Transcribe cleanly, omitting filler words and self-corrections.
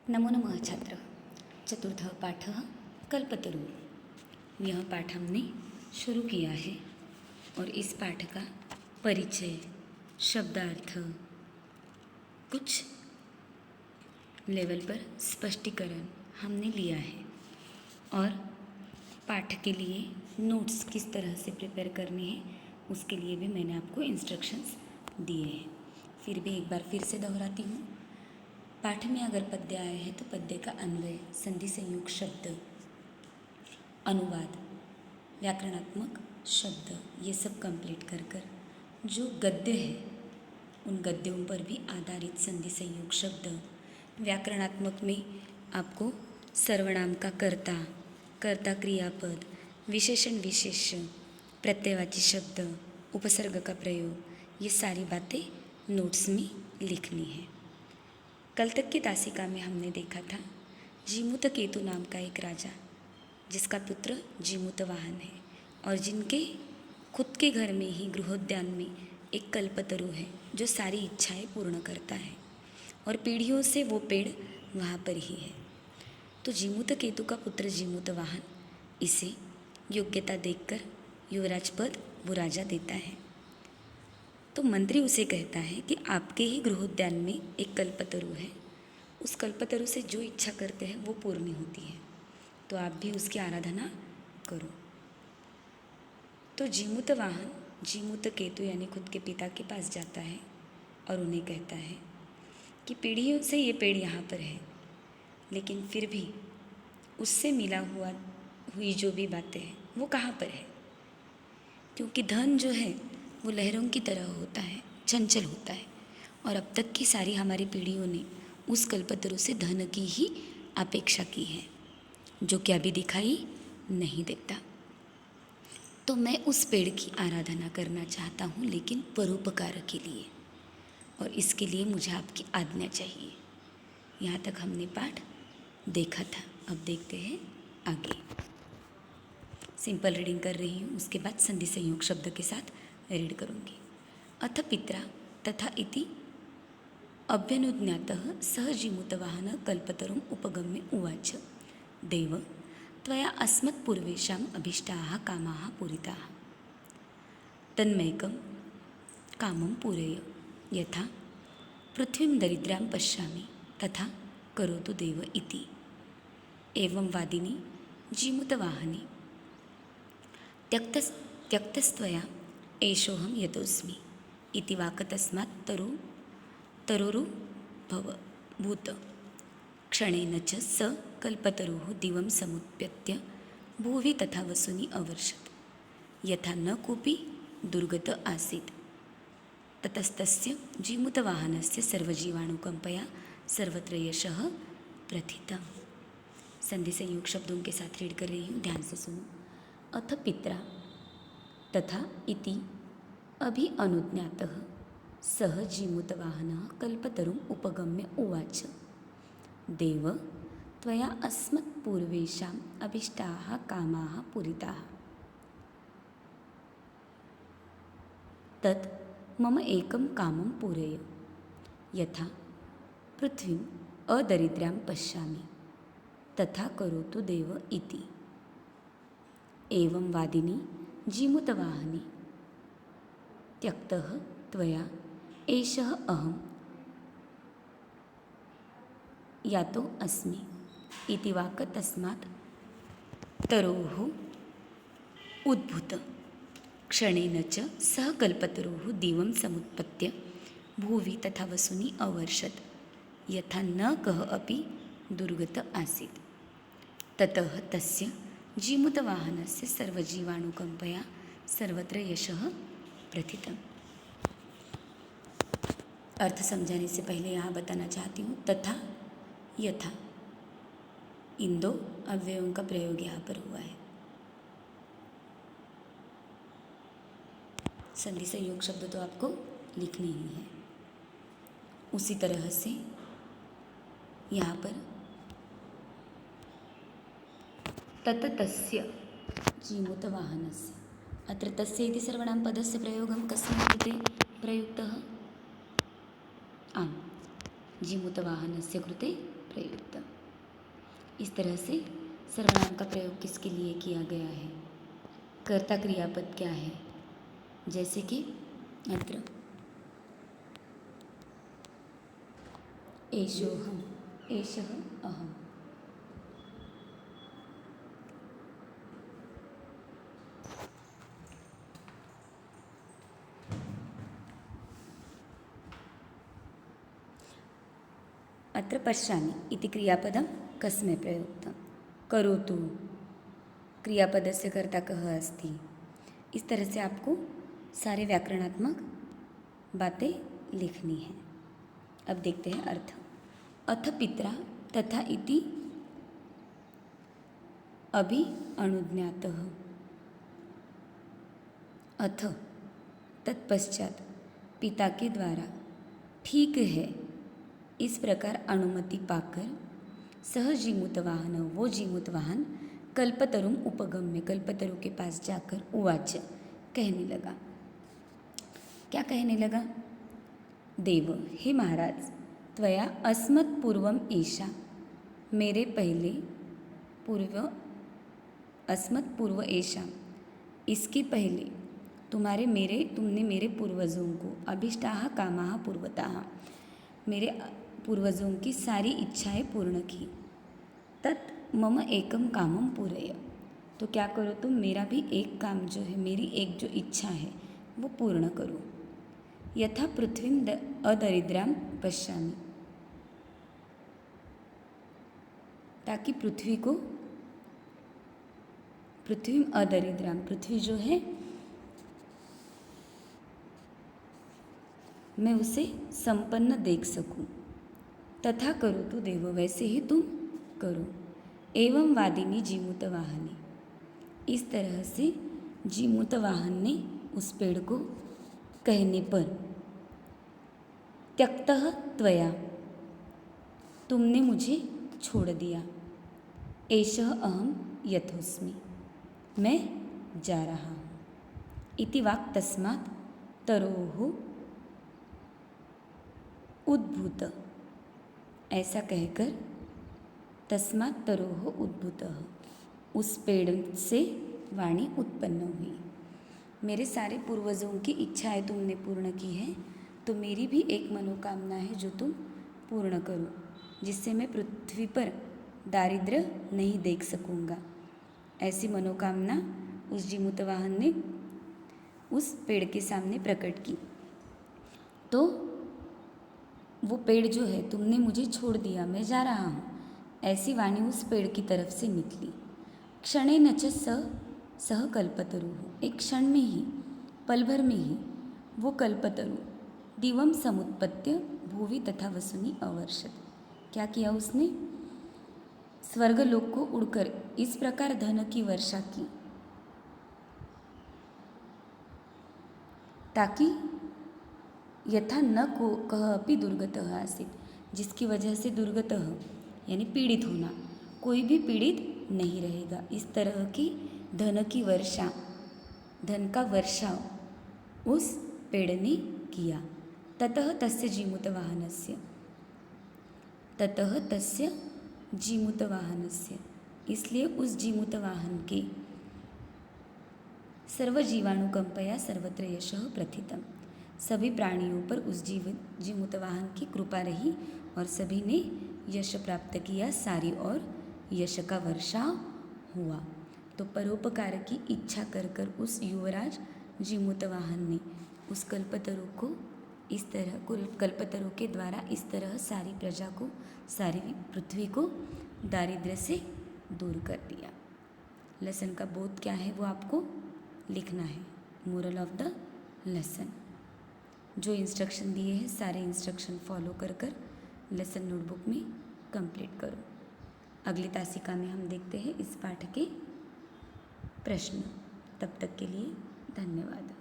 नमो नमः छात्र। चतुर्थः पाठः कल्पतरु। यह पाठ हमने शुरू किया है और इस पाठ का परिचय, शब्दार्थ, कुछ लेवल पर स्पष्टीकरण हमने लिया है और पाठ के लिए नोट्स किस तरह से प्रिपेयर करने हैं उसके लिए भी मैंने आपको इंस्ट्रक्शंस दिए हैं। फिर भी एक बार फिर से दोहराती हूँ। पाठ में अगर पद्य आए हैं तो पद्य का अन्वय, संधि संयुक्त शब्द, अनुवाद, व्याकरणात्मक शब्द, ये सब कंप्लीट कर कर जो गद्य है उन गद्यों पर भी आधारित संधि संयुक्त शब्द, व्याकरणात्मक में आपको सर्वनाम का कर्ता, कर्ता क्रियापद, विशेषण विशेष्य, प्रत्ययवाची शब्द, उपसर्ग का प्रयोग, ये सारी बातें नोट्स में लिखनी है। कल तक की तासिका में हमने देखा था जीमूत केतु नाम का एक राजा जिसका पुत्र जीमूतवाहन है और जिनके खुद के घर में ही गृहोद्यान में एक कल्पतरु है जो सारी इच्छाएं पूर्ण करता है और पीढ़ियों से वो पेड़ वहाँ पर ही है। तो जीमूत केतु का पुत्र जीमूतवाहन इसे योग्यता देखकर युवराज पद वो राजा देता है। तो मंत्री उसे कहता है कि आपके ही गृहोद्यान में एक कल्पतरु है, उस कल्पतरु से जो इच्छा करते हैं वो पूर्ण होती है, तो आप भी उसकी आराधना करो। तो जीमूतवाहन जीमूत केतु यानी खुद के पिता के पास जाता है और उन्हें कहता है कि पीढ़ियों से ये पेड़ यहाँ पर है, लेकिन फिर भी उससे मिला हुई जो भी बातें हैं वो कहाँ पर है, क्योंकि धन जो है वो लहरों की तरह होता है, चंचल होता है और अब तक की सारी हमारी पीढ़ियों ने उस कल्पतरु से धन की ही अपेक्षा की है जो कि अभी दिखाई नहीं देता। तो मैं उस पेड़ की आराधना करना चाहता हूँ, लेकिन परोपकार के लिए, और इसके लिए मुझे आपकी आज्ञा चाहिए। यहाँ तक हमने पाठ देखा था। अब देखते हैं आगे। सिंपल रीडिंग कर रही हूँ, उसके बाद संधि संयोग शब्द के साथ रीड करूँगी। अथ पित्रा तथा इति अभ्यनुज्ञातः सह जीमूतवाहन कल्पतरुम् उपगम्य उवाच देव त्वया अस्मत्पूर्वेषाम् अभीष्टाः कामाः पूरिताः तन्मैकं कामं पूरय यथा पृथ्वीं दरिद्रां पश्यामि तथा करोतु देव इति। एवं वादिनी जीमूतवाहने त्यक्तस्त्वया एषोऽहं यतोऽस्मि इति वाक् तस्मात् तरोरुभूत् क्षणेन च स कल्पतरुः दिवं समुत्पत्य भुवि तथा वसूनि अवर्षत् यथा न कोऽपि दुर्गत आसीत्। ततस्तस्य जीमूतवाहनस्य सर्वजीवाणुकम्पया सर्वत्र यशः प्रथितः। संधि संयोग शब्दों के साथ रीड कर रही हूँ, ध्यान से सुनो। अथ पित्रा तथा इति अभि अनुज्ञातः सह जीमूतवाहनः कल्पतरुम् उपगम्य उवाच देव त्वया अस्मत्पूर्वेषाम् अभीष्टाः कामाः पूरिताः तत् मम एकं कामं पूरय यथा पृथ्वीम् अदरिद्रां पश्यामि तथा करोतु देव इति। एवं वादिनी जीमूतवाहने त्यक्तः त्वया एषः अहं यातो अस्मि इति वाक् तस्मात् तरोः उद्भूत क्षणेन च सः कल्पतरुः दिवं समुत्पत्य भुवि तथा वसूनि अवर्षत् यथा न कः अपि दुर्गत आसीत्। ततः तस्य जीमूतवाहनस्य सर्वजीवाणुकम्पया सर्वत्र यशः प्रथितम्। अर्थ समझाने से पहले यहाँ बताना चाहती हूँ तथा यथा, इन दो अव्ययों का प्रयोग यहाँ पर हुआ है। संधि संयोग शब्द तो आपको लिखने ही है। उसी तरह से यहाँ पर तस्य जीमूतवाहनस्य, अत्र तस्य इति सर्वनामपदस्य प्रयोगं कस्मिन् कृते प्रयुक्तः? आम्, जीमूतवाहनस्य कृते प्रयुक्त। इस तरह से सर्वनाम का प्रयोग किसके लिए किया गया है, कर्ता क्रियापद क्या है, जैसे कि अत्र एषोहम, एषः अहम। अत्र पश्यामि इति क्रियापदं कस्मै प्रयुक्तं, करोतु, क्रियापदस्य कर्ता कः अस्ति। इस तरह से आपको सारे व्याकरणात्मक बातें लिखनी है। अब देखते हैं अर्थ। अथ पित्रा तथा इति अभि अनुज्ञातः। अथ तत्पश्चात पिता के द्वारा ठीक है इस प्रकार अनुमति पाकर सह जीमूत वाहन, वो जीमूत वाहन कल्पतरुम उपगम्य, कल्पतरु के पास जाकर उवाच, कहने लगा। क्या कहने लगा? देव, हे महाराज, त्वया अस्मत् पूर्वम ईशा, मेरे पहले पूर्व, अस्मत् पूर्व ऐशा, इसके पहले तुमने मेरे पूर्वजों को अभिष्टाः कामाः पूर्वताः, मेरे पूर्वजों की सारी इच्छाएं पूर्ण की। तत् मम एकम कामम पूरय, तो क्या करो तुम, मेरा भी एक काम जो है, मेरी एक जो इच्छा है वो पूर्ण करो। यथा पृथ्वीं अदरिद्रां पश्यामि, ताकि पृथ्वी अदरिद्रां, पृथ्वी जो है मैं उसे संपन्न देख सकूं। तथा करो तो देवो, वैसे ही तुम करो। एवं वादिनी जीमूत वाहनी, इस तरह से जीमूत वाहन ने उस पेड़ को कहने पर, त्यक्तः त्वया, तुमने मुझे छोड़ दिया। एषः अहम यथोस्मि, मैं जा रहा हूँ। इति वाक् तस्मात् तरोः उद्भूत, ऐसा कहकर तस्मात् तरोः उद्भूतः, उस पेड़ से वाणी उत्पन्न हुई। मेरे सारे पूर्वजों की इच्छाएं तुमने पूर्ण की है, तो मेरी भी एक मनोकामना है जो तुम पूर्ण करो, जिससे मैं पृथ्वी पर दारिद्र्य नहीं देख सकूँगा। ऐसी मनोकामना उस जीमूतवाहन ने उस पेड़ के सामने प्रकट की। तो वो पेड़ जो है, तुमने मुझे छोड़ दिया, मैं जा रहा हूँ, ऐसी वाणी उस पेड़ की तरफ से निकली। क्षणेन च सह कल्पतरु, एक क्षण में ही, पल भर में ही वो कल्पतरु दिवम समुत्पत्य भूवि तथा वसुनि अवर्षत। क्या किया उसने? स्वर्गलोक को उड़कर इस प्रकार धन की वर्षा की, ताकि यथा न को कह अपि दुर्गतः आसीत्, जिसकी वजह से दुर्गतः यानी पीड़ित होना, कोई भी पीड़ित नहीं रहेगा। इस तरह की धन की वर्षा, धन का वर्षाव उस पेड़ ने किया। ततः तस्य जीमूतवाहनस्य, ततः तस्य जीमूतवाहनस्य, इसलिए उस जीमूतवाहन के सर्वजीवाणुकंपया सर्वत्र यशः प्रथितम्, सभी प्राणियों पर उस जीमूतवाहन की कृपा रही और सभी ने यश प्राप्त किया, सारी और यश का वर्षा हुआ। तो परोपकार की इच्छा कर कर उस युवराज जीमूतवाहन ने उस कल्पतरु को इस तरह, कल्पतरु के द्वारा इस तरह सारी प्रजा को, सारी पृथ्वी को दारिद्र्य से दूर कर दिया। लेसन का बोध क्या है वो आपको लिखना है। मोरल ऑफ द लेसन, जो इंस्ट्रक्शन दिए हैं सारे इंस्ट्रक्शन फॉलो कर कर लेसन नोटबुक में कंप्लीट करो। अगली तासिका में हम देखते हैं इस पाठ के प्रश्न। तब तक के लिए धन्यवाद।